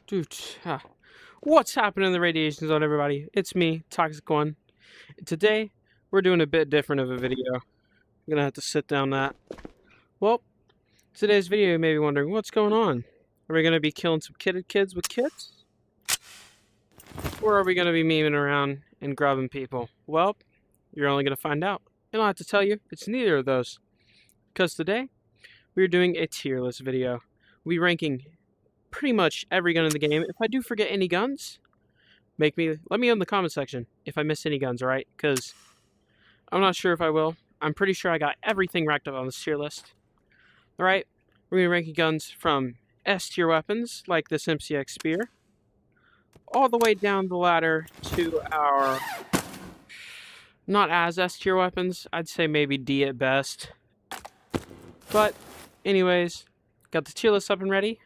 Dude, what's happening in the radiation zone, everybody? It's me, Toxic One. Today, we're doing a bit different of a video. I'm gonna have to sit down that. Well, today's video, you may be wondering, what's going on? Are we gonna be killing some kids with kits? Or are we gonna be memeing around and grubbing people? Well, you're only gonna find out. And I'll have to tell you, it's neither of those. Because today, we're doing a tier list video. We're ranking pretty much every gun in the game. If I do forget any guns, let me know in the comment section if I missed any guns, alright? Because I'm not sure if I will. I'm pretty sure I got everything racked up on this tier list. Alright, we're going to rank guns from S tier weapons, like this MCX Spear, all the way down the ladder to our not as S tier weapons. I'd say maybe D at best. But, anyways, got the tier list up and ready.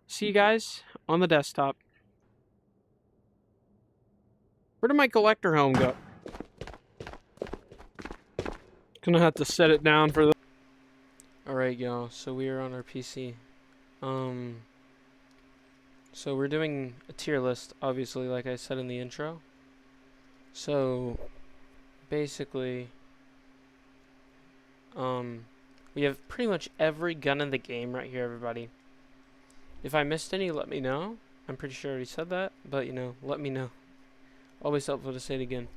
See you guys on the desktop. Where did my collector helm go? Gonna have to set it down for the... Alright, y'all, so we are on our PC. So we're doing a tier list, obviously, like I said in the intro. So, basically, we have pretty much every gun in the game right here, everybody. If I missed any, let me know. I'm pretty sure I already said that, but, you know, let me know. Always helpful to say it again.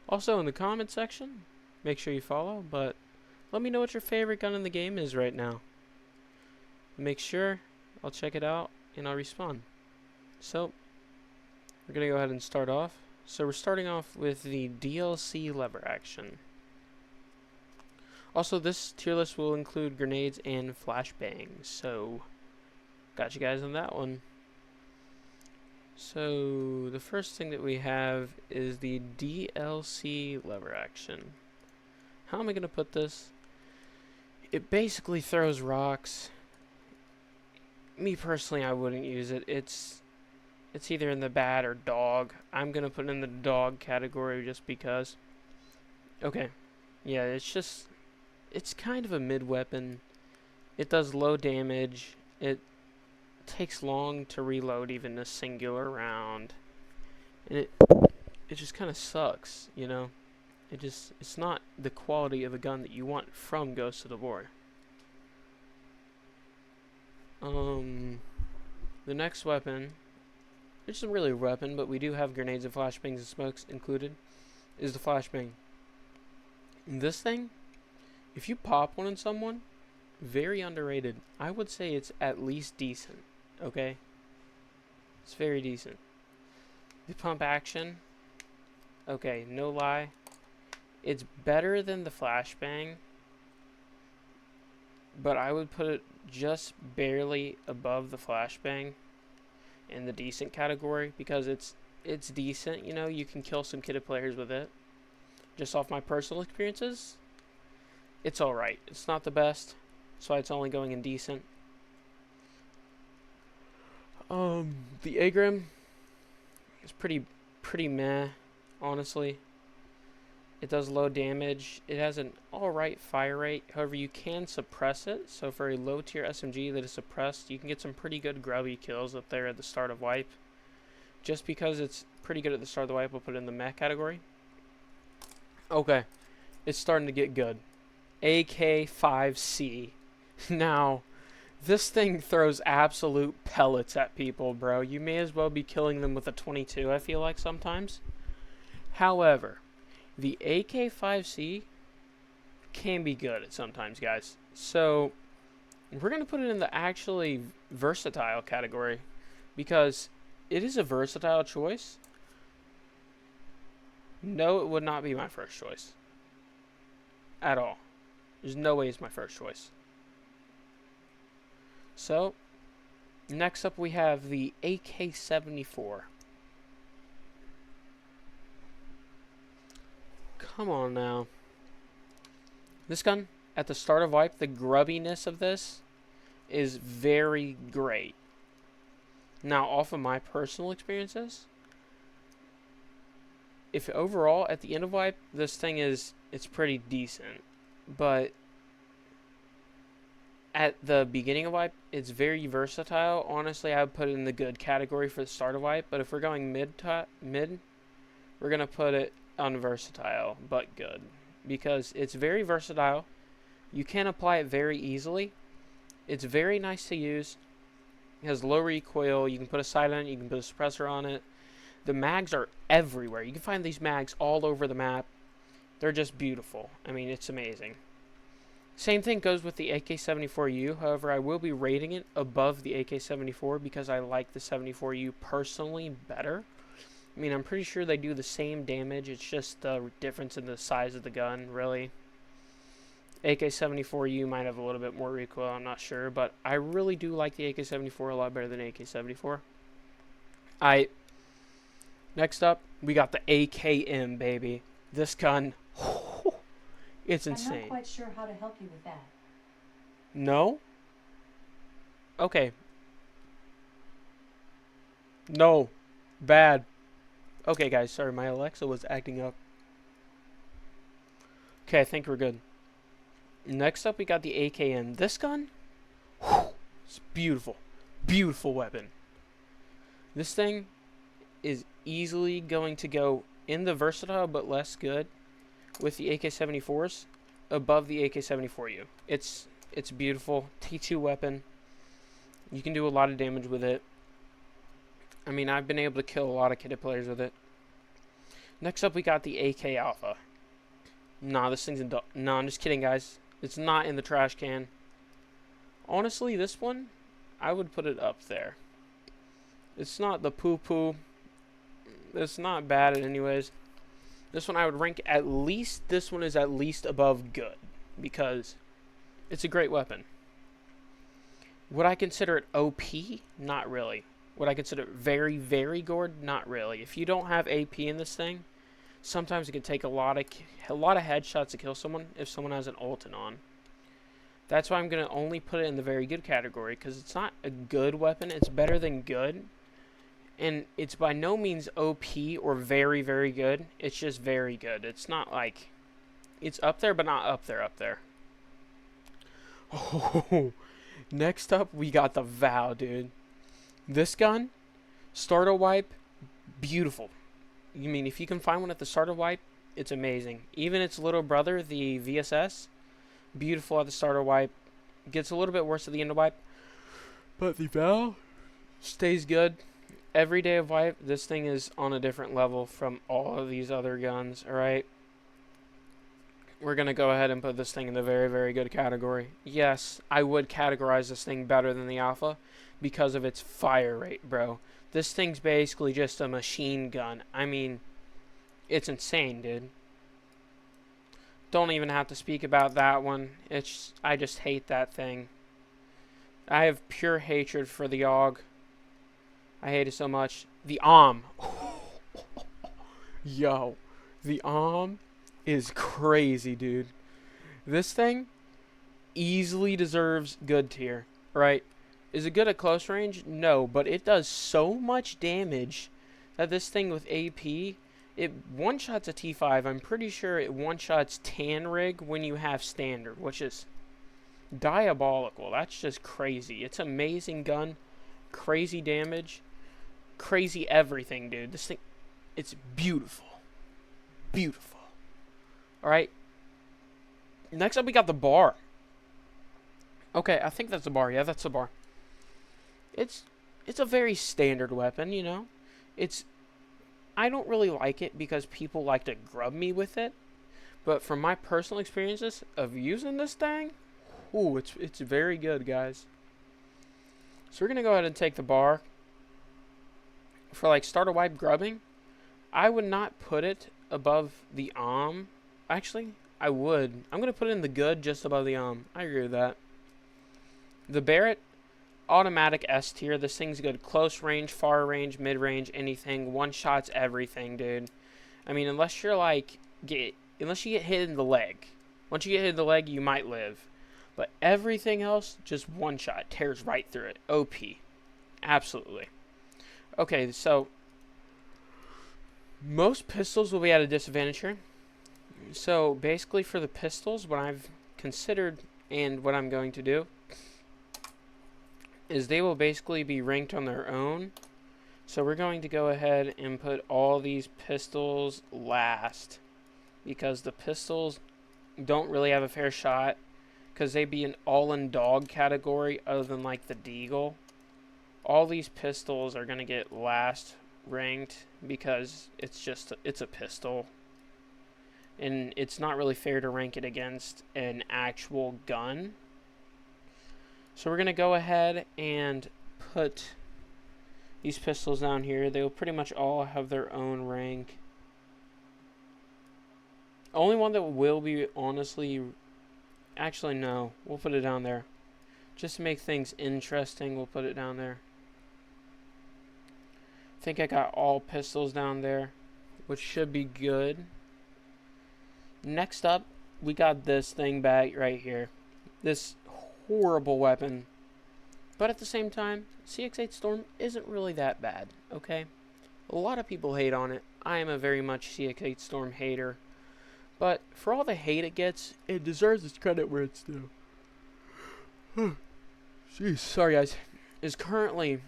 Also, in the comment section, make sure you follow, but let me know what your favorite gun in the game is right now. Make sure I'll check it out and I'll respond. So, we're going to go ahead and start off. So, we're starting off with the DLC lever action. Also, this tier list will include grenades and flashbangs, so got you guys on that one. So, the first thing that we have is the DLC lever action. How am I going to put this? It basically throws rocks. Me personally, I wouldn't use it. It's either in the bad or dog. I'm going to put it in the dog category just because. Okay. Yeah, it's kind of a mid weapon. It does low damage. It takes long to reload even a singular round. And it just kind of sucks, you know? It's not the quality of a gun that you want from Ghost of Tabor. The next weapon, which isn't really a weapon, but we do have grenades and flashbangs and smokes included, is the flashbang. And this thing, if you pop one in someone, very underrated. I would say it's at least decent, okay? It's very decent. The pump action, okay, no lie. It's better than the flashbang, but I would put it just barely above the flashbang in the decent category because it's decent, you know, you can kill some kitted players with it. Just off my personal experiences, it's alright. It's not the best, so it's only going in decent. The Agrim is pretty meh, honestly. It does low damage. It has an alright fire rate. However, you can suppress it. So for a low tier SMG that is suppressed, you can get some pretty good grubby kills up there at the start of wipe. Just because it's pretty good at the start of the wipe, we'll put it in the mech category. Okay. It's starting to get good. AK-5C. Now, this thing throws absolute pellets at people, bro. You may as well be killing them with a 22, I feel like sometimes. However, the AK-5C can be good at sometimes, guys. So, we're going to put it in the actually versatile category because it is a versatile choice. No, it would not be my first choice. At all. There's no way it's my first choice. So, next up we have the AK-74. Come on now. This gun, at the start of wipe, the grubbiness of this is very great. Now, off of my personal experiences, if overall, at the end of wipe, this thing it's pretty decent. But at the beginning of wipe, it's very versatile. Honestly, I would put it in the good category for the start of wipe. But if we're going mid, we're gonna put it on versatile but good, because it's very versatile. You can apply it very easily. It's very nice to use. It has low recoil. You can put a sight on it. You can put a suppressor on it. The mags are everywhere. You can find these mags all over the map. They're just beautiful. I mean, it's amazing. Same thing goes with the AK-74U. However, I will be rating it above the AK-74 because I like the 74U personally better. I mean, I'm pretty sure they do the same damage. It's just the difference in the size of the gun, really. AK-74U might have a little bit more recoil, I'm not sure. But I really do like the AK-74 a lot better than AK-74. Next up, we got the AKM, baby. This gun, it's insane. I'm not quite sure how to help you with that. No? Okay. No. Bad. Okay, guys, sorry, my Alexa was acting up. Okay, I think we're good. Next up, we got the AKM. This gun, it's beautiful. Beautiful weapon. This thing is easily going to go in the versatile but less good with the AK-74s above the AK-74U. It's beautiful. T2 weapon. You can do a lot of damage with it. I mean, I've been able to kill a lot of kitted players with it. Next up, we got the AK Alpha. Nah, this thing's nah, I'm just kidding, guys. It's not in the trash can. Honestly, this one, I would put it up there. It's not the poo-poo. It's not bad anyways. This one I would rank at least, this one is at least above good, because it's a great weapon. Would I consider it OP? Not really. Would I consider it very, very good? Not really. If you don't have AP in this thing, sometimes it can take a lot of headshots to kill someone if someone has an ultimate on. That's why I'm going to only put it in the very good category, because it's not a good weapon. It's better than good. And it's by no means OP or very, very good. It's just very good. It's not like... It's up there, but not up there. Oh, next up, we got the Val, dude. This gun, starter wipe, beautiful. You mean, if you can find one at the starter wipe, it's amazing. Even its little brother, the VSS, beautiful at the starter wipe. Gets a little bit worse at the end of wipe. But the Val stays good. Every day of wipe, this thing is on a different level from all of these other guns, alright? We're going to go ahead and put this thing in the very, very good category. Yes, I would categorize this thing better than the Alpha because of its fire rate, bro. This thing's basically just a machine gun. I mean, it's insane, dude. Don't even have to speak about that one. I just hate that thing. I have pure hatred for the AUG. I hate it so much. The ARM. Yo. The ARM is crazy, dude. This thing easily deserves good tier, right? Is it good at close range? No, but it does so much damage that this thing with AP, it one-shots a T5. I'm pretty sure it one-shots tan rig when you have standard, which is diabolical. That's just crazy. It's an amazing gun. Crazy damage. Crazy everything, dude. This thing, it's beautiful. Beautiful. Alright. Next up, we got the bar. Okay, I think that's the bar. Yeah, that's the bar. It's a very standard weapon, you know. I don't really like it because people like to grub me with it. But from my personal experiences of using this thing, ooh, it's very good, guys. So we're going to go ahead and take the bar. For like starter wipe grubbing, I would not put it above the Actually, I would. I'm going to put it in the good just above the I agree with that. The Barrett, automatic S tier. This thing's good. Close range, far range, mid range, anything. One shots everything, dude. I mean, unless you're like, unless you get hit in the leg. Once you get hit in the leg, you might live. But everything else, just one shot. Tears right through it. OP. Absolutely. Okay, so most pistols will be at a disadvantage here. So basically for the pistols, what I've considered and what I'm going to do is they will basically be ranked on their own. So we're going to go ahead and put all these pistols last, because the pistols don't really have a fair shot, because they'd be an all-in dog category other than like the Deagle. All these pistols are going to get last ranked because it's a pistol, and it's not really fair to rank it against an actual gun. So we're going to go ahead and put these pistols down here. They will pretty much all have their own rank. Only one that will be, honestly, actually no, we'll put it down there. Just to make things interesting, we'll put it down there. I think I got all pistols down there, which should be good. Next up, we got this thing back right here. This horrible weapon. But at the same time, CX-8 Storm isn't really that bad, okay? A lot of people hate on it. I am a very much CX-8 Storm hater. But for all the hate it gets, it deserves its credit where it's due. Jeez, sorry guys. It's currently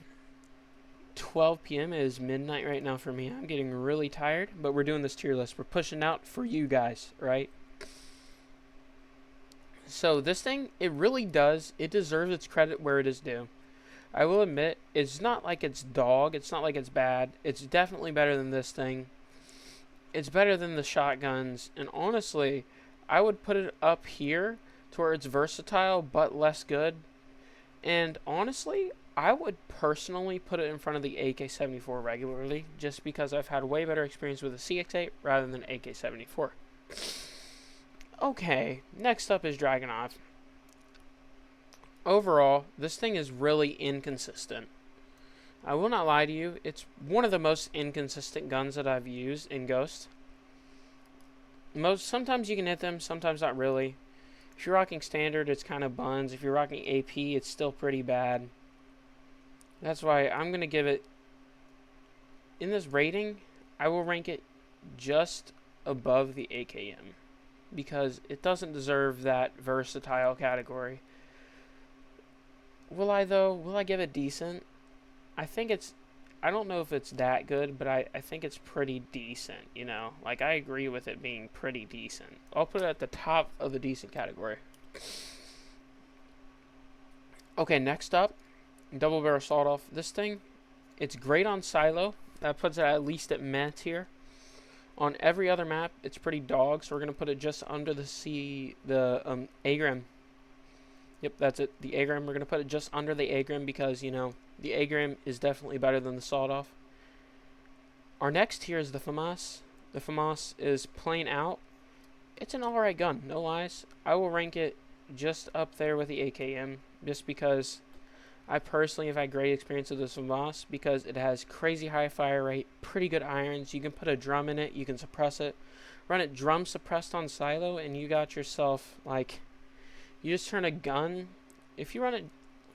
12 p.m. It is midnight right now for me. I'm getting really tired, but we're doing this tier list. We're pushing out for you guys, right? So this thing, it really does. It deserves its credit where it is due. I will admit, it's not like it's dog. It's not like it's bad. It's definitely better than this thing. It's better than the shotguns. And honestly, I would put it up here to where it's versatile but less good. And honestly, I would personally put it in front of the AK-74 regularly, just because I've had way better experience with the CX-8 rather than AK-74. Okay, next up is Dragunov. Overall, this thing is really inconsistent. I will not lie to you, it's one of the most inconsistent guns that I've used in Ghost. Sometimes you can hit them, sometimes not really. If you're rocking standard, it's kind of buns. If you're rocking AP, it's still pretty bad. That's why I'm going to give it, in this rating, I will rank it just above the AKM, because it doesn't deserve that versatile category. Will I though? Will I give it decent? I think it's, I don't know if it's that good, but I think it's pretty decent, you know? Like, I agree with it being pretty decent. I'll put it at the top of the decent category. Okay, next up, double barrel sawed off. This thing, it's great on silo. That puts it at least at meh tier. On every other map, it's pretty dog, so we're going to put it just under the Agrim. Yep, that's it, the Agrim. We're going to put it just under the Agrim because, you know, the Agrim is definitely better than the sawed-off. Our next tier is the FAMAS. The FAMAS is plain out. It's an alright gun, no lies. I will rank it just up there with the AKM, just because I personally have had great experience with this FAMAS, because it has crazy high fire rate, pretty good irons. You can put a drum in it, you can suppress it. Run it drum suppressed on silo, and you got yourself, like, you just turn a gun. If you run it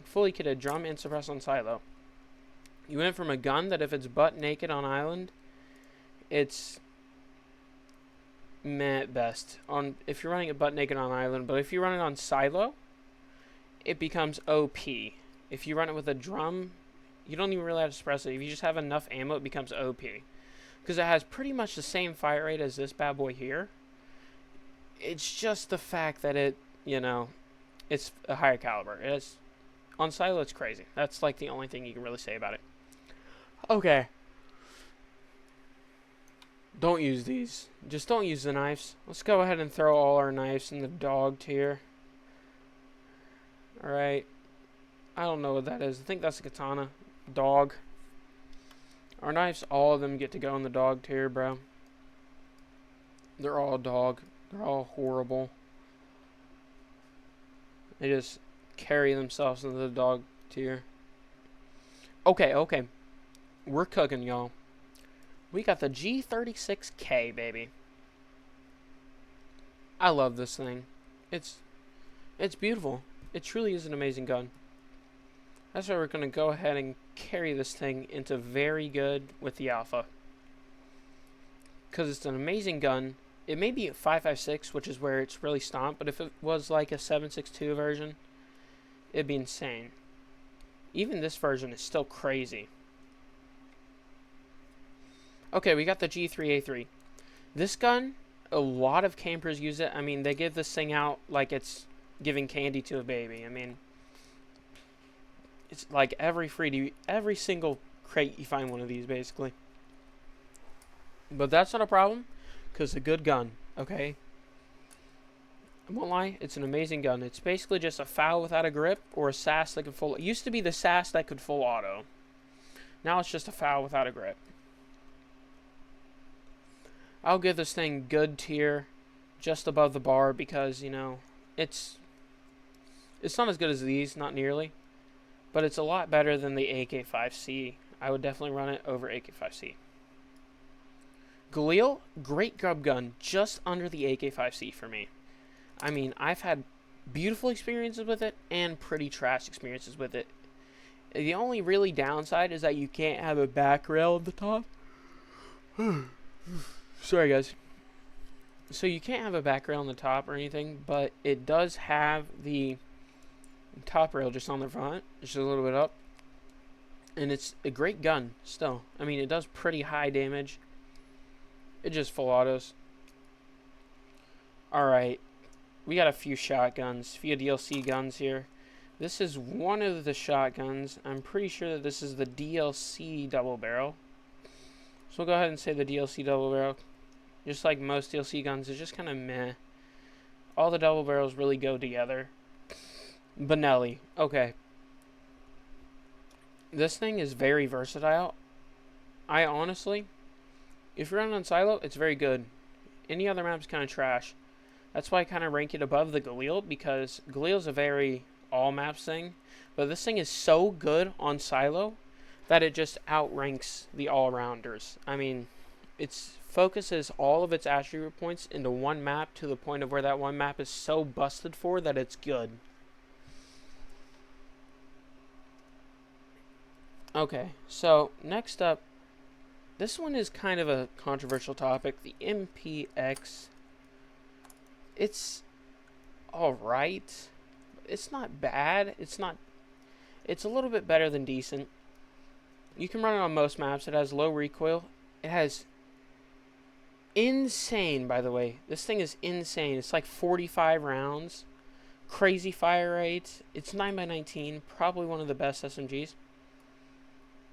fully kitted, drum and suppress on silo, you went from a gun that if it's butt naked on island, it's meh at best. If you're running it butt naked on island, but if you run it on silo, it becomes OP. If you run it with a drum, you don't even really have to suppress it. If you just have enough ammo, it becomes OP. Because it has pretty much the same fire rate as this bad boy here. It's just the fact that it, you know, it's a higher caliber. It's on silo, it's crazy. That's like the only thing you can really say about it. Okay. Don't use these. Just don't use the knives. Let's go ahead and throw all our knives in the dog tier. Alright. I don't know what that is. I think that's a katana. Dog. Our knives, all of them get to go in the dog tier, bro. They're all dog. They're all horrible. They just carry themselves into the dog tier. Okay, okay. We're cooking, y'all. We got the G36K, baby. I love this thing. It's beautiful. It truly is an amazing gun. That's why we're going to go ahead and carry this thing into very good with the Alpha. Because it's an amazing gun. It may be a 5.56, which is where it's really stomped, but if it was like a 7.62 version, it'd be insane. Even this version is still crazy. Okay, we got the G3A3. This gun, a lot of campers use it. I mean, they give this thing out like it's giving candy to a baby. I mean, it's like every single crate you find one of these, basically. But that's not a problem, because it's a good gun, okay? I won't lie, it's an amazing gun. It's basically just a FAL without a grip, or a SAS that could full... It used to be the SAS that could full auto. Now it's just a FAL without a grip. I'll give this thing good tier, just above the bar, because, you know, it's not as good as these, not nearly. But it's a lot better than the AK-5C. I would definitely run it over AK-5C. Galil, great grub gun, just under the AK-5C for me. I mean, I've had beautiful experiences with it and pretty trash experiences with it. The only really downside is that you can't have a back rail at the top. Sorry, guys. So you can't have a back rail on the top or anything, but it does have the top rail just on the front, just a little bit up. And it's a great gun still. I mean, it does pretty high damage. It just full autos. Alright. We got a few shotguns, a few DLC guns here. This is one of the shotguns. I'm pretty sure that this is the DLC double barrel. So we'll go ahead and say the DLC double barrel. Just like most DLC guns, it's just kind of meh. All the double barrels really go together. Benelli. Okay. This thing is very versatile. I honestly, if you're running on silo, it's very good. Any other map's kind of trash. That's why I kind of rank it above the Galil, because Galil's a very all maps thing. But this thing is so good on silo that it just outranks the all-rounders. I mean, it focuses all of its attribute points into one map to the point of where that one map is so busted for that it's good. Okay, so next up, this one is kind of a controversial topic. The MPX. It's alright. It's not bad. It's a little bit better than decent. You can run it on most maps. It has low recoil. It has insane, by the way. This thing is insane. It's like 45 rounds. Crazy fire rate. It's 9x19. Probably one of the best SMGs.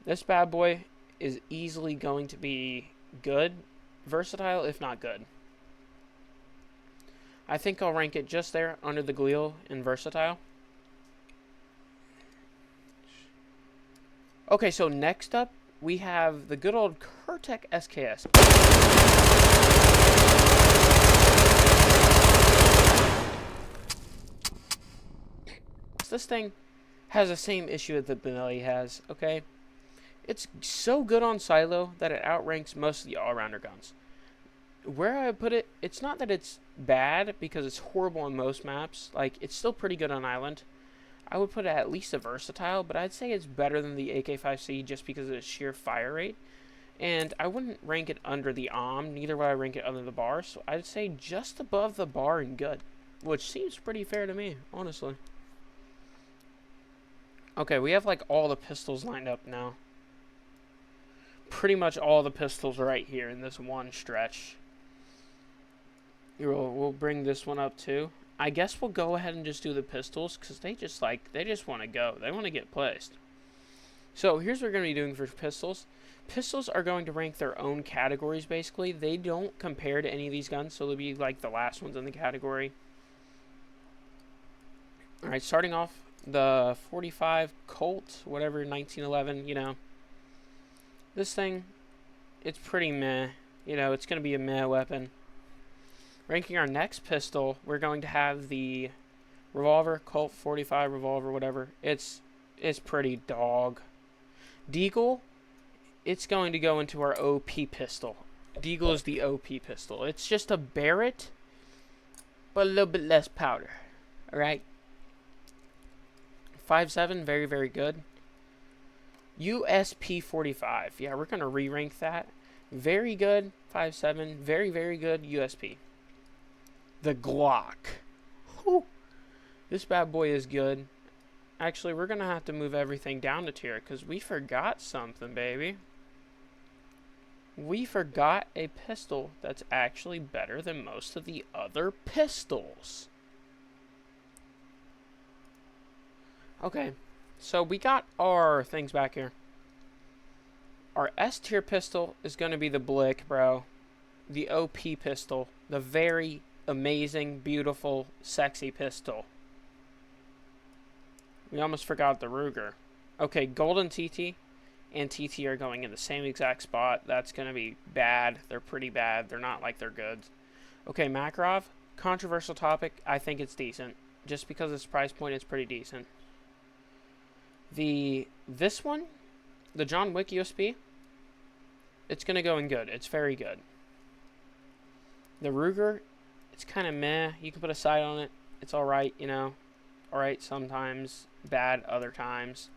This bad boy is easily going to be good. Versatile, if not good. I think I'll rank it just there under the Galil in versatile. Okay, so next up, we have the good old Kurtek SKS. This thing has the same issue that the Benelli has, okay? It's so good on silo that it outranks most of the all-rounder guns. Where I put it, it's not that it's bad, because it's horrible on most maps. Like, it's still pretty good on island. I would put it at least a versatile, but I'd say it's better than the AK-5C just because of its sheer fire rate. And I wouldn't rank it under the neither would I rank it under the bar, so I'd say just above the bar and good. Which seems pretty fair to me, honestly. Okay, we have like all the pistols lined up now. Pretty much all the pistols right here in this one stretch. We'll bring this one up too. I guess we'll go ahead and just do the pistols, because they just want to go. They want to get placed. So here's what we're going to be doing for pistols. Pistols are going to rank their own categories, basically. They don't compare to any of these guns, so they'll be like the last ones in the category. Alright, starting off, the 45 Colt, whatever, 1911, you know. This thing, it's pretty meh. You know, it's going to be a meh weapon. Ranking our next pistol, we're going to have the revolver, Colt 45 revolver, whatever. It's pretty dog. Deagle, it's going to go into our OP pistol. Deagle is the OP pistol. It's just a Barrett, but a little bit less powder. Alright? 5.7, very, very good. USP 45. Yeah, we're going to re-rank that. Very good, 5.7. Very, very good, USP. The Glock. Whew. This bad boy is good. Actually, we're going to have to move everything down a tier because we forgot something, baby. We forgot a pistol that's actually better than most of the other pistols. Okay, so we got our things back here. Our S tier pistol is going to be the Blick, bro. The OP pistol. The very amazing, beautiful, sexy pistol. We almost forgot the Ruger. Okay, Golden TT and TT are going in the same exact spot. That's going to be bad. They're pretty bad. They're not like they're good. Okay, Makarov. Controversial topic. I think it's decent. Just because its price point is pretty decent. This one, the John Wick USB, it's going to go in good. It's very good. The Ruger, it's kind of meh. You can put a sight on it. It's alright, you know. Alright sometimes. Bad other times.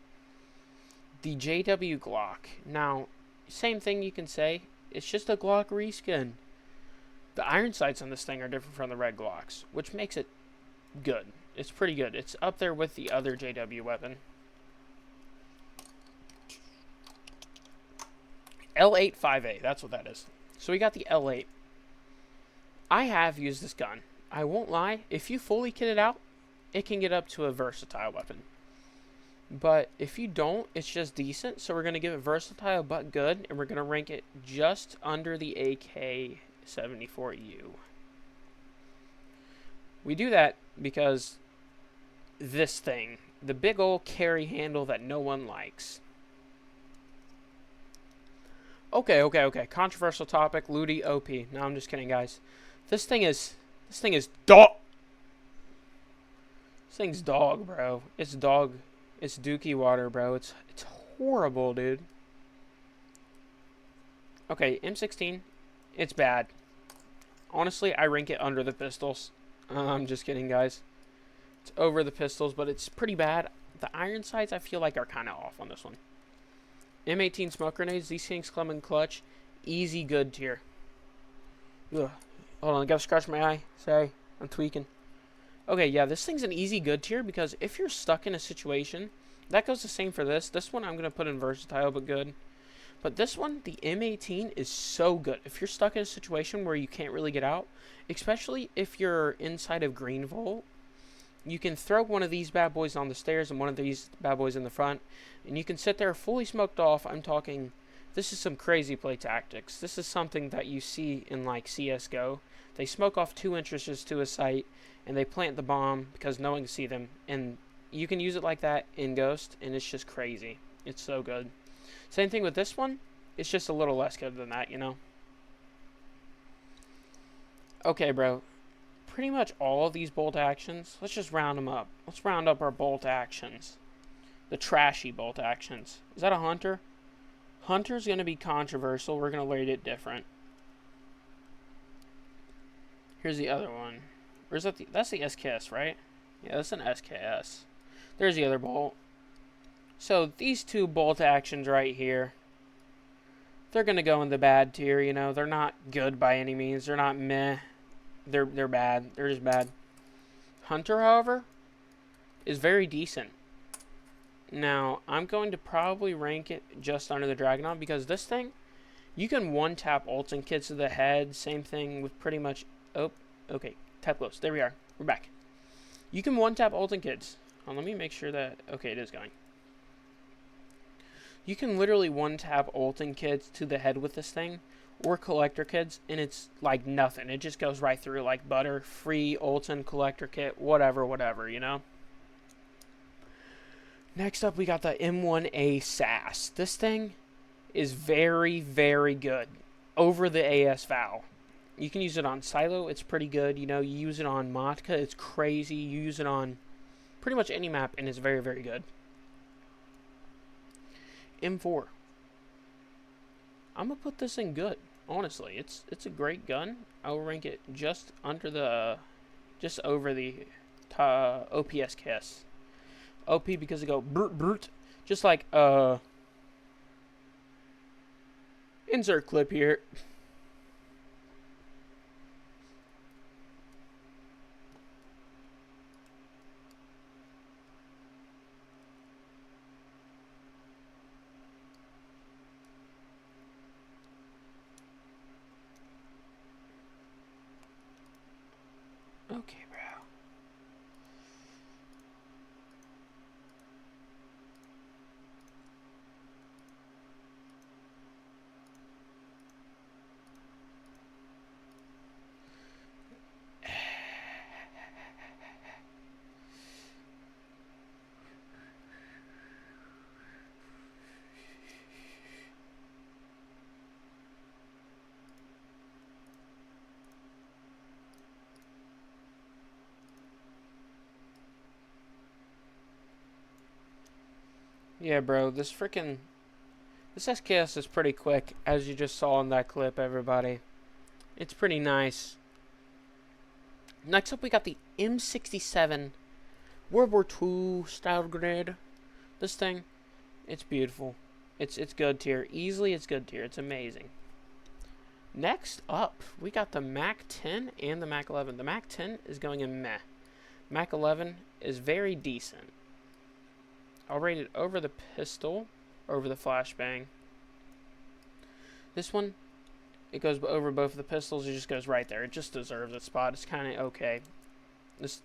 The JW Glock. Now, same thing you can say. It's just a Glock reskin. The iron sights on this thing are different from the red Glocks, which makes it good. It's pretty good. It's up there with the other JW weapon. L8-5A. That's what that is. So we got the L8. I have used this gun. I won't lie. If you fully kit it out, it can get up to a versatile weapon. But if you don't, it's just decent. So we're going to give it versatile but good. And we're going to rank it just under the AK-74U. We do that because this thing. The big old carry handle that no one likes. Okay. Controversial topic. Ludi OP. No, I'm just kidding, guys. This thing is dog. This thing's dog, bro. It's dog. It's dookie water, bro. It's horrible, dude. Okay, M16. It's bad. Honestly, I rank it under the pistols. I'm just kidding, guys. It's over the pistols, but it's pretty bad. The iron sights, I feel like, are kind of off on this one. M18 smoke grenades. These things come in clutch. Easy good tier. Ugh. Hold on, I gotta scratch my eye. Sorry, I'm tweaking. Okay, yeah, this thing's an easy good tier because if you're stuck in a situation, that goes the same for this. This one I'm going to put in versatile but good. But this one, the M18, is so good. If you're stuck in a situation where you can't really get out, especially if you're inside of Green Vault, you can throw one of these bad boys on the stairs and one of these bad boys in the front, and you can sit there fully smoked off. I'm talking, this is some crazy play tactics. This is something that you see in like CSGO. They smoke off 2 inches to a site, and they plant the bomb because no one can see them. And you can use it like that in Ghost, and it's just crazy. It's so good. Same thing with this one. It's just a little less good than that, you know? Okay, bro. Pretty much all of these bolt actions, let's just round them up. Let's round up our bolt actions. The trashy bolt actions. Is that a Hunter? Hunter's going to be controversial. We're going to rate it different. Here's the other one. Where's that? That's the SKS, right? Yeah, that's an SKS. There's the other bolt. So these two bolt actions right here, they're going to go in the bad tier, you know. They're not good by any means. They're not meh. They're bad. They're just bad. Hunter, however, is very decent. Now, I'm going to probably rank it just under the Dragonon because this thing, you can one-tap Ultim kits to the head. Same thing with pretty much... Oh, okay. Tap close. There we are. We're back. You can one-tap Ultim kits. Oh, let me make sure that... Okay, it is going. You can literally one-tap Ultim kits to the head with this thing. Or collector kits, and it's like nothing. It just goes right through like butter. Free Ultim collector kit. Whatever, you know? Next up, we got the M1A SAS. This thing is very, very good. Over the AS Val. You can use it on Silo. It's pretty good. You know, you use it on Matka. It's crazy. You use it on pretty much any map, and it's very, very good. M4. I'm going to put this in good. Honestly, it's a great gun. I'll rank it just under the... Just over the OPSKS. OP because they go brute. Just like, insert clip here. Yeah, bro, this SKS is pretty quick, as you just saw in that clip, everybody. It's pretty nice. Next up, we got the M67 World War II style grenade. This thing, it's beautiful. It's good tier. Easily, it's good tier. It's amazing. Next up, we got the Mac 10 and the Mac 11. The Mac 10 is going in meh. Mac 11 is very decent. I'll rate it over the pistol, over the flashbang. This one, it goes over both of the pistols. It just goes right there. It just deserves its spot. It's kind of okay. This,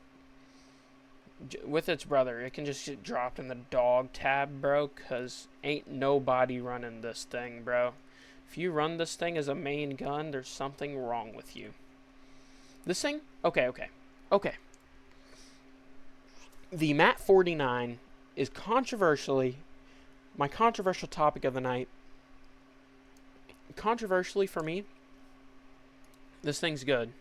with its brother, it can just get dropped in the dog tab, bro, because ain't nobody running this thing, bro. If you run this thing as a main gun, there's something wrong with you. This thing, okay. The MAT 49 is controversially my controversial topic of the night. Controversially for me, this thing's good.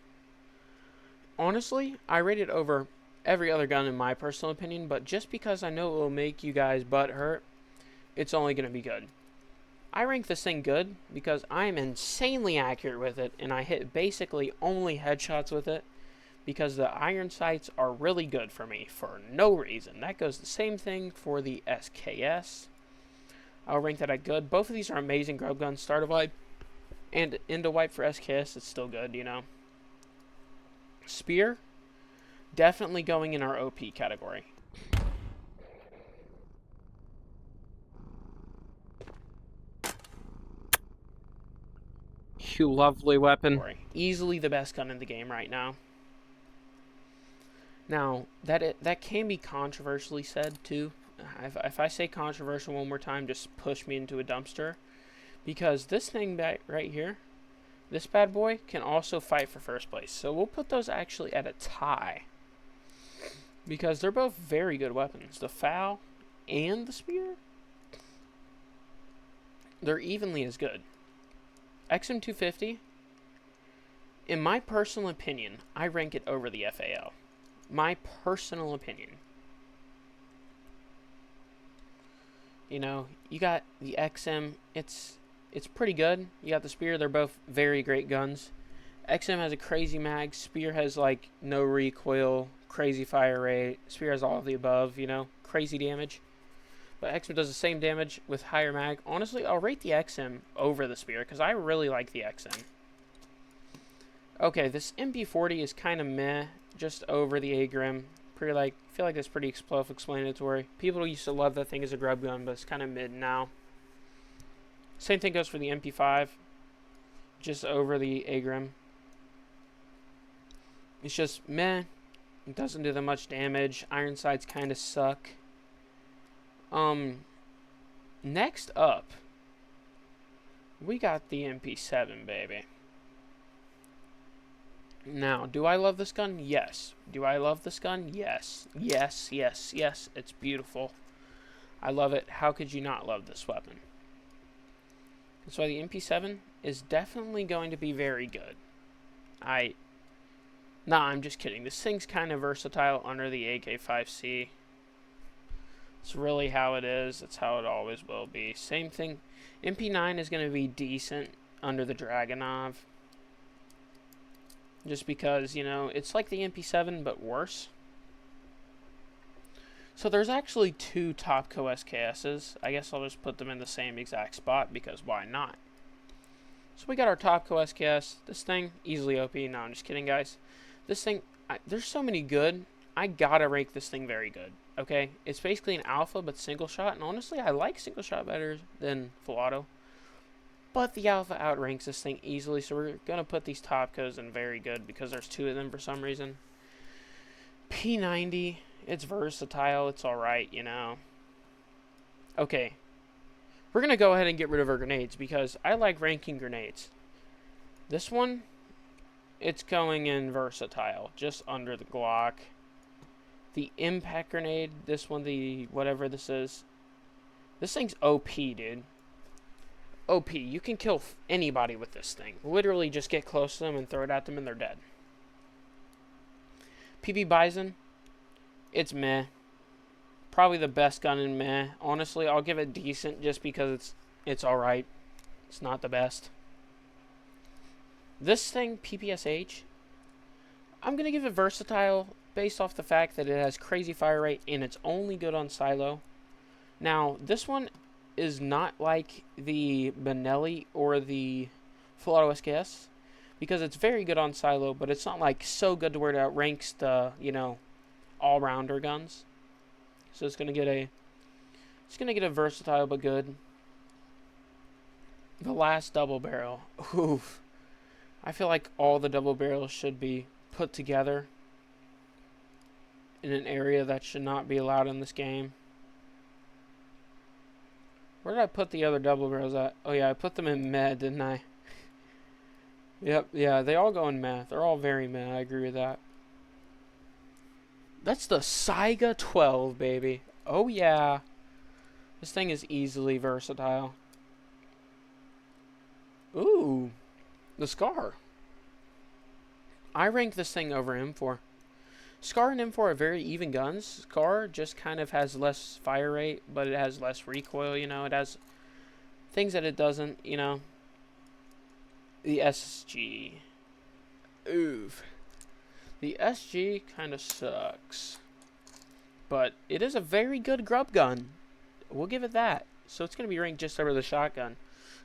Honestly, I rate it over every other gun in my personal opinion, but just because I know it will make you guys butt hurt, it's only going to be good. I rank this thing good because I am insanely accurate with it, and I hit basically only headshots with it because the iron sights are really good for me for no reason. That goes the same thing for the SKS. I'll rank that at good. Both of these are amazing grub guns. Starter wipe and into wipe for SKS, it's still good, you know. Spear, definitely going in our OP category. You lovely weapon. Easily the best gun in the game right now. Now, that can be controversially said, too. If I say controversial one more time, just push me into a dumpster. Because this thing back right here, this bad boy, can also fight for first place. So we'll put those actually at a tie. Because they're both very good weapons. The FAL and the spear, they're evenly as good. XM250, in my personal opinion, I rank it over the FAL. My personal opinion. You know, you got the XM, it's pretty good. You got the spear, they're both very great guns. XM has a crazy mag, spear has like no recoil, crazy fire rate, spear has all of the above, you know, crazy damage. But XM does the same damage with higher mag. Honestly, I'll rate the XM over the spear because I really like the XM. Okay, this MP40 is kind of meh, just over the A-Grim. Feel like that's pretty self-explanatory. People used to love that thing as a grub gun, but it's kind of mid now. Same thing goes for the MP5, just over the A-Grim. It's just meh. It doesn't do that much damage. Iron sights kind of suck. Next up, we got the MP7, baby. Now, do I love this gun? Yes. Do I love this gun? Yes. Yes. It's beautiful. I love it. How could you not love this weapon? That's why the MP7 is definitely going to be very good. Nah, I'm just kidding. This thing's kind of versatile under the AK-5C. It's really how it is. It's how it always will be. Same thing. MP9 is going to be decent under the Dragunov. Just because, you know, it's like the MP7, but worse. So there's actually two Topco SKSs. I guess I'll just put them in the same exact spot, because why not? So we got our Topco SKS. This thing, easily OP. No, I'm just kidding, guys. This thing, there's so many good. I gotta rank this thing very good. Okay? It's basically an alpha, but single shot. And honestly, I like single shot better than full auto. But the alpha outranks this thing easily, so we're going to put these Topcos in very good because there's two of them for some reason. P90, it's versatile, it's alright, you know. Okay, we're going to go ahead and get rid of our grenades because I like ranking grenades. This one, it's going in versatile, just under the Glock. The impact grenade, this one, the whatever this is. This thing's OP, dude. OP. You can kill anybody with this thing. Literally just get close to them and throw it at them and they're dead. PB Bison, it's meh. Probably the best gun in meh. Honestly, I'll give it decent just because it's alright. It's not the best. This thing, PPSH, I'm going to give it versatile based off the fact that it has crazy fire rate and it's only good on silo. Now, this one is not like the Benelli or the Full Auto SKS because it's very good on silo, but it's not like so good to where it outranks the, all-rounder guns. So it's gonna get a versatile but good. The last double barrel. Oof. I feel like all the double barrels should be put together in an area that should not be allowed in this game. Where did I put the other double barrels at? Oh yeah, I put them in med, didn't I? Yep, yeah, they all go in meh. They're all very meh, I agree with that. That's the Saiga 12, baby. Oh yeah. This thing is easily versatile. Ooh. The Scar. I rank this thing over M4. Scar and M4 are very even guns. Scar just kind of has less fire rate, but it has less recoil, It has things that it doesn't, The SG. Oof. The SG kind of sucks. But it is a very good grub gun. We'll give it that. So it's going to be ranked just over the shotgun.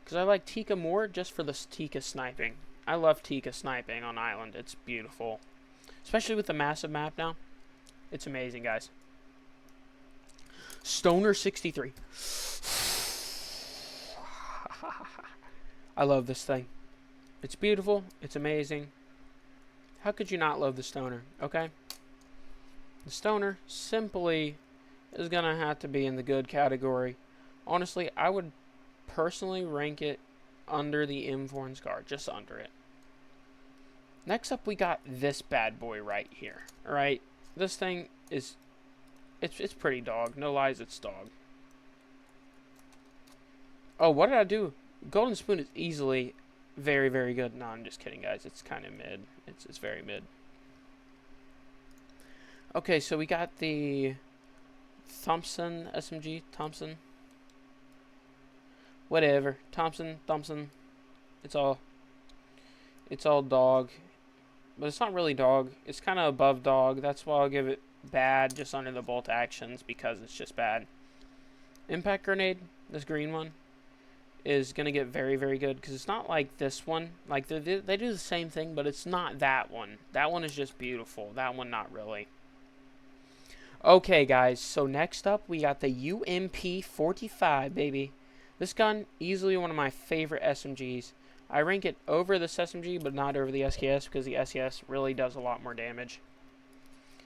Because I like Tika more just for the Tika sniping. I love Tika sniping on Island. It's beautiful. Especially with the massive map now. It's amazing, guys. Stoner 63. I love this thing. It's beautiful. It's amazing. How could you not love the Stoner? Okay? The Stoner simply is going to have to be in the good category. Honestly, I would personally rank it under the M4 and Scar. Just under it. Next up, we got this bad boy right here. Alright? This thing is... It's pretty dog. No lies, it's dog. Oh, what did I do? Golden Spoon is easily very, very good. No, I'm just kidding, guys. It's kind of mid. It's very mid. Okay, so we got the Thompson SMG. Thompson. Whatever. Thompson. It's all dog. But it's not really dog. It's kind of above dog. That's why I'll give it bad just under the bolt actions because it's just bad. Impact grenade, this green one, is going to get very, very good because it's not like this one. Like they do the same thing, but it's not that one. That one is just beautiful. That one not really. Okay, guys. So next up, we got the UMP-45, baby. This gun, easily one of my favorite SMGs. I rank it over this SMG, but not over the SKS, because the SKS really does a lot more damage.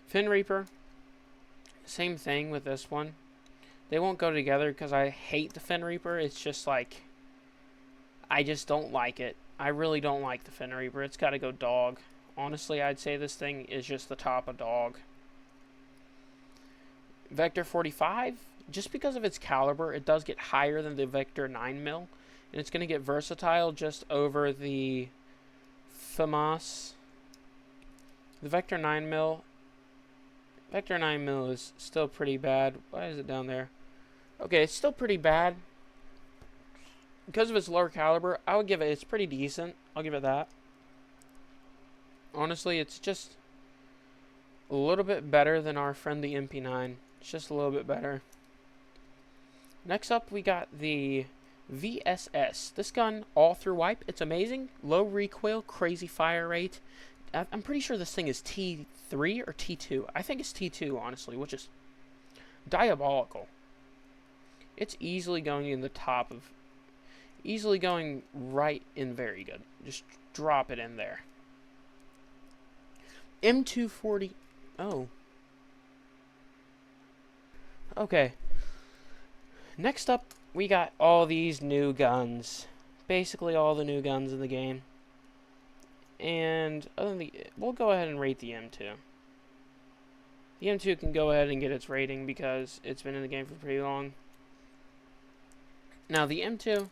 Fin Reaper, same thing with this one. They won't go together because I hate the Fin Reaper. It's just like, I just don't like it. I really don't like the Fin Reaper. It's got to go dog. Honestly, I'd say this thing is just the top of dog. Vector 45, just because of its caliber, it does get higher than the Vector 9mm. And it's going to get versatile just over the FAMAS. The Vector 9mm. Vector 9mm is still pretty bad. Why is it down there? Okay, it's still pretty bad. Because of its lower caliber, I would give it, it's pretty decent. I'll give it that. Honestly, it's just a little bit better than our friend the MP9. It's just a little bit better. Next up, we got the VSS. This gun, all through wipe, it's amazing. Low recoil, crazy fire rate. I'm pretty sure this thing is T3 or T2. I think it's T2, honestly, which is diabolical. It's easily going in the top of... Easily going right in very good. Just drop it in there. M240... Oh. Okay. Next up, we got all these new guns. Basically all the new guns in the game. And we'll go ahead and rate the M2. The M2 can go ahead and get its rating because it's been in the game for pretty long. Now the M2,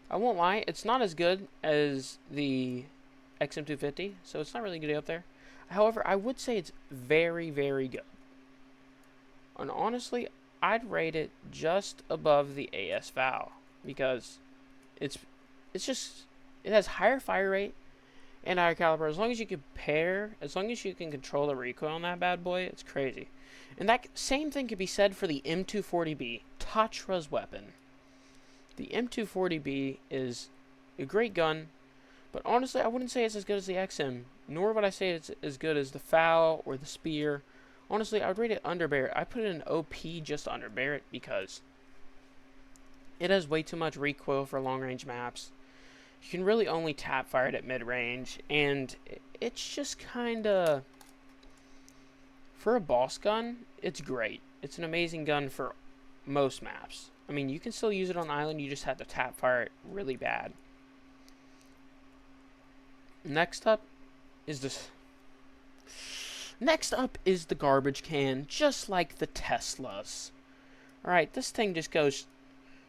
I won't lie, it's not as good as the XM250, so it's not really good up there. However, I would say it's very, very good. And honestly, I'd rate it just above the AS Val because it's it's just it has higher fire rate and higher caliber. As long as you can as long as you can control the recoil on that bad boy, it's crazy. And that same thing could be said for the M240B, Tachra's weapon. The M240B is a great gun, but honestly, I wouldn't say it's as good as the XM, nor would I say it's as good as the FAL or the Spear. Honestly, I would rate it under Barrett. I put it in OP just under Barrett because it has way too much recoil for long-range maps. You can really only tap fire it at mid-range, and it's just kind of... For a boss gun, it's great. It's an amazing gun for most maps. I mean, you can still use it on island, you just have to tap fire it really bad. Next up is the garbage can, just like the Teslas. Alright, this thing just goes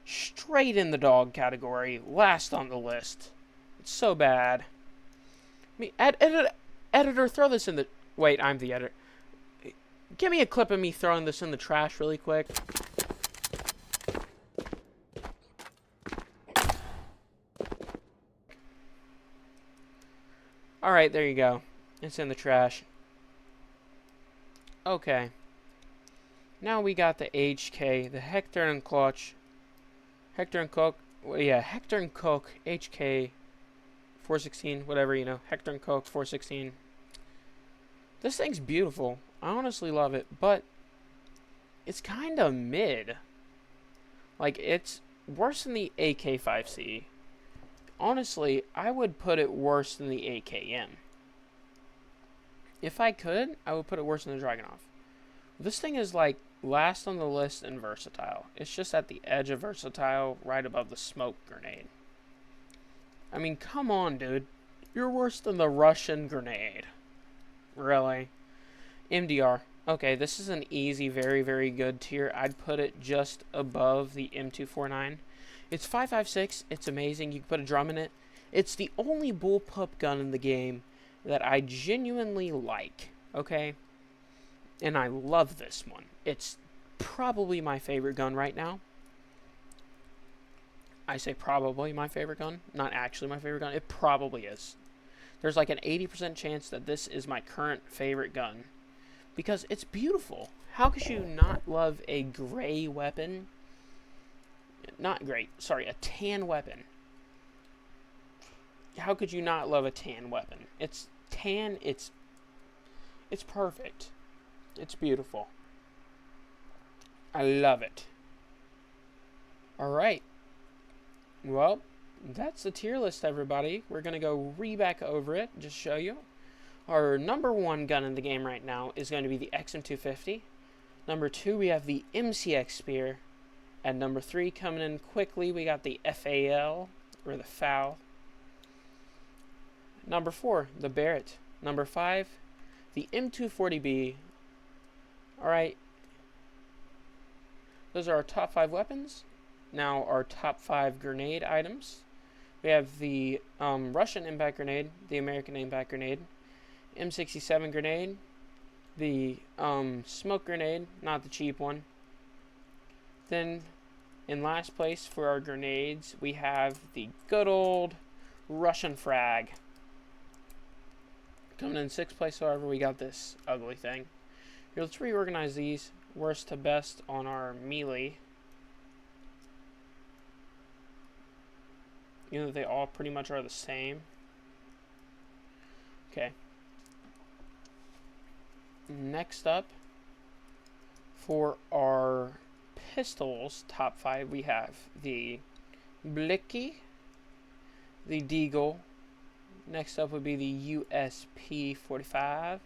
straight in the dog category, last on the list. It's so bad. I mean, editor, throw this in the... Wait, I'm the editor. Give me a clip of me throwing this in the trash really quick. Alright, there you go. It's in the trash. Okay. Now we got the HK, the Hector and Clutch. Hector and Cook, Hector and Cook, HK 416, whatever, you know, Hector and Coke 416. This thing's beautiful. I honestly love it, but it's kind of mid. Like, it's worse than the AK-5C. Honestly, I would put it worse than the AKM. If I could, I would put it worse than the Dragunov. This thing is like last on the list in versatile. It's just at the edge of versatile, right above the smoke grenade. I mean, come on, dude. You're worse than the Russian grenade. Really? MDR. Okay, this is an easy, very, very good tier. I'd put it just above the M249. It's 5.56. It's amazing. You can put a drum in it. It's the only bullpup gun in the game that I genuinely like. Okay? And I love this one. It's probably my favorite gun right now. I say probably my favorite gun, not actually my favorite gun. It probably is. There's like an 80% chance that this is my current favorite gun because it's beautiful. How could you not love a gray weapon? Not gray, sorry, a tan weapon. How could you not love a tan weapon? It's tan, it's perfect. It's beautiful. I love it. Alright. Well, that's the tier list, everybody. We're going to go back over it, just show you. Our number one gun in the game right now is going to be the XM250. Number 2, we have the MCX Spear. At number 3, coming in quickly, we got the FAL, or the FAL. Number 4, the Barrett. Number 5, the M240B. Alright. Those are our top 5 weapons. Now, our top 5 grenade items. We have the Russian impact grenade, the American impact grenade, M67 grenade, the smoke grenade, not the cheap one. Then, in last place for our grenades, we have the good old Russian frag. Coming in 6th place, however, we got this ugly thing. Here, let's reorganize these worst to best on our melee. You know, they all pretty much are the same. Okay. Next up, for our pistols, top 5, we have the Blicky, the Deagle. Next up would be the USP 45.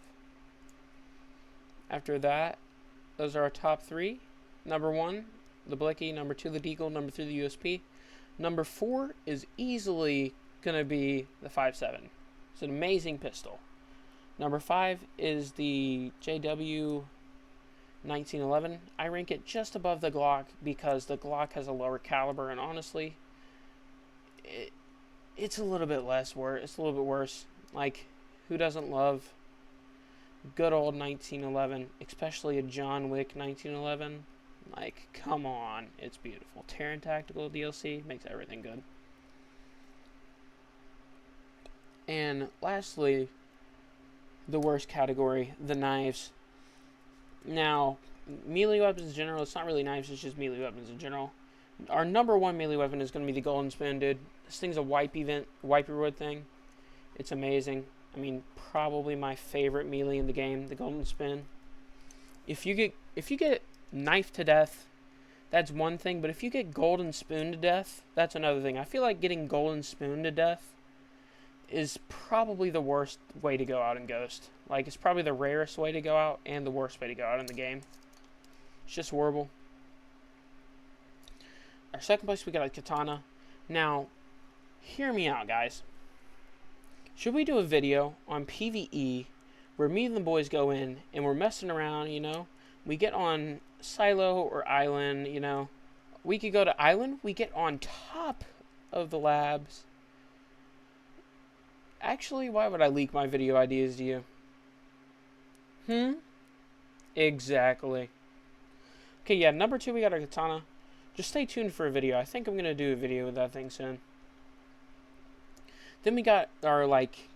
After that, those are our top 3. Number 1, the Blicky. Number 2, the Deagle. Number 3, the USP. Number 4 is easily going to be the 5.7. It's an amazing pistol. Number 5 is the JW 1911. I rank it just above the Glock because the Glock has a lower caliber, and honestly, it's a little bit less worse. It's a little bit worse. Like, who doesn't love good old 1911, especially a John Wick 1911? Like, come on. It's beautiful. Terran Tactical DLC makes everything good. And lastly, the worst category, the knives. Now, melee weapons in general, it's not really knives, it's just melee weapons in general. Our number one melee weapon is going to be the Golden Spoon, dude. This thing's a wiper wood thing. It's amazing. I mean, probably my favorite melee in the game, the Golden Spoon. If you get knifed to death, that's one thing, but if you get Golden Spoon to death, that's another thing. I feel like getting Golden Spoon to death is probably the worst way to go out in Ghost. Like, it's probably the rarest way to go out and the worst way to go out in the game. It's just horrible. Our second place, we got a Katana. Now, hear me out, guys. Should we do a video on PvE where me and the boys go in and we're messing around, you know? We get on Silo or Island, you know? We could go to Island. We get on top of the labs. Actually, why would I leak my video ideas to you? Exactly. Okay, yeah, number 2, we got our Katana. Just stay tuned for a video. I think I'm going to do a video with that thing soon. Then we got our, like,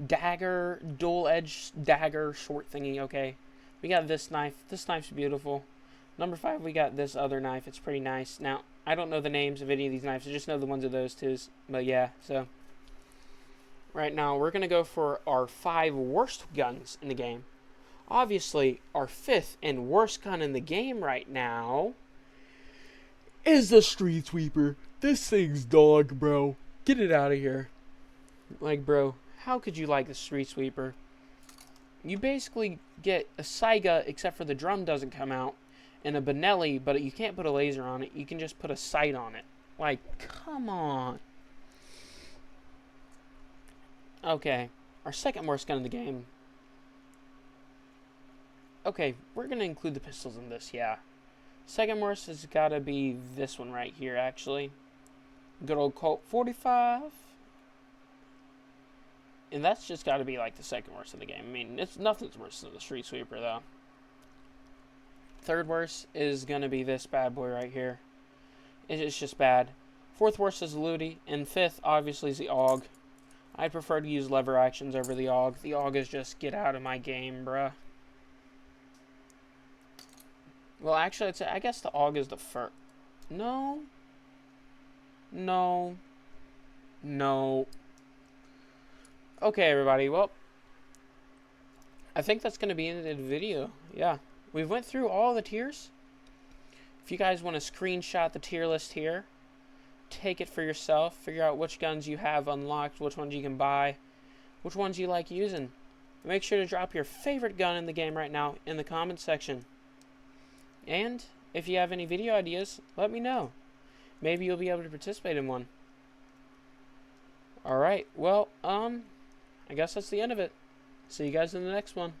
dagger, dual-edged dagger short thingy, okay? We got this knife. This knife's beautiful. Number 5, we got this other knife. It's pretty nice. Now, I don't know the names of any of these knives. I just know the ones of those two. But, yeah, so... Right now, we're going to go for our 5 worst guns in the game. Obviously, our 5th and worst gun in the game right now is the Street Sweeper. This thing's dog, bro. Get it out of here. Like, bro, how could you like the Street Sweeper? You basically get a Saiga, except for the drum doesn't come out, and a Benelli, but you can't put a laser on it. You can just put a sight on it. Like, come on. Okay, our second worst gun in the game. Okay, we're going to include the pistols in this, yeah. Second worst has got to be this one right here, actually. Good old Colt 45. And that's just got to be, like, the second worst in the game. I mean, it's nothing's worse than the Street Sweeper, though. Third worst is going to be this bad boy right here. It's just bad. Fourth worst is the Ludi. And fifth, obviously, is the AUG. I prefer to use lever actions over the AUG. The AUG is just, get out of my game, bruh. Well, actually, I guess the AUG is the first. No. No. No. Okay, everybody. Well, I think that's going to be in the video. Yeah. We went through all the tiers. If you guys want to screenshot the tier list here, take it for yourself. Figure out which guns you have unlocked, which ones you can buy, which ones you like using. Make sure to drop your favorite gun in the game right now in the comment section. And if you have any video ideas, let me know. Maybe you'll be able to participate in one. Alright, well, I guess that's the end of it. See you guys in the next one.